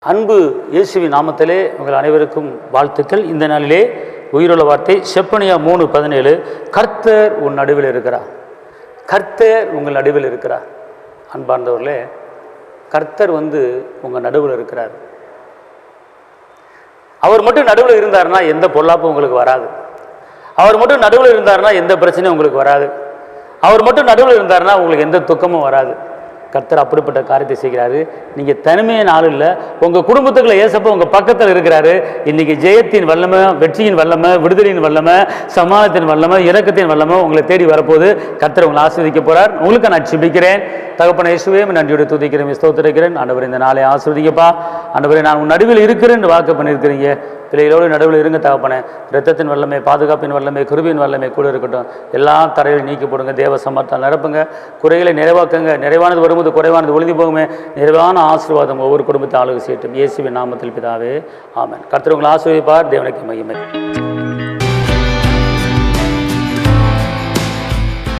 அன்பு இயேசுவின் நாமத்திலே உங்கள் அனைவருக்கும் வாழ்த்துக்கள். இந்த நாளிலே உயிருள்ள வார்த்தை செப்பனியா 3:17. கர்த்தர் உன் நடுவில் இருக்கிறார். கர்த்தர் உங்கள் நடுவில் இருக்கிறார். அன்பார்ந்தவர்களே, கர்த்தர் உங்கள் நடுவில் இருக்கிறார். அவர் மட்டும் நடுவில் இருந்தார்னா எந்த பொல்லாப்பும் உங்களுக்கு வராது. அவர் மட்டும் நடுவில் இருந்தார்னா எந்த பிரச்சனையும் உங்களுக்கு வராது. அவர் மட்டும் நடுவில் இருந்தார்னா உங்களுக்கு எந்த துக்கமும் வராது. கர்த்தர் அப்படிப்பட்ட காரியத்தை செய்கிறாரு. நீங்கள் தனிமையான ஆள் இல்லை, உங்கள் குடும்பத்துக்குள்ள ஏசப்ப உங்கள் பக்கத்தில் இருக்கிறாரு. இன்னைக்கு ஜெயத்தின் வல்லமை, வெற்றியின் வல்லமை, விடுதலையின் வல்லமை, சமாதானத்தின் வல்லமை, இரக்கத்தின் வல்லமை உங்களை தேடி வரப்போது. கர்த்தர் உங்களை ஆசீர்வதிக்க போறார். உங்களுக்கு நான் சிபிக்கிறேன். தகப்பன இயேசுவே, நன்றியோடு துதிக்கிறேன், ஸ்தோத்திரிக்கிறேன். ஆண்டவரே, இந்த நாளை ஆசீர்வதிக்கப்பா. ஆண்டவரே, நான் உன் நடுவில் இருக்கிறேன்னு வாக்கு பண்ணியிருக்கிறீங்க. பிள்ளைகளோடு நடுவில் இருங்க தகப்பனே. இரத்தத்தின் வல்லமை, பாதுகாப்பின் வல்லமை, கிருபையின் வல்லமை கூட இருக்கட்டும். எல்லா தரையிலும் நீக்கி போடுங்க. தேவ சமர்த்தம் நிரப்புங்க. குறைகளை நிறைவாக்குங்க. நிறைவானது வரும்போது குறைவானது ஒளிந்து போகுமே. நிறைவான ஆசீர்வாதம் ஒவ்வொரு குடும்பத்தை ஆளுகை செய்யட்டும். இயேசுவின் நாமத்தில் பிதாவே, ஆமென். கர்த்தர் உங்களை ஆசீர்வதிப்பார். தேவனுக்கு மகிமை.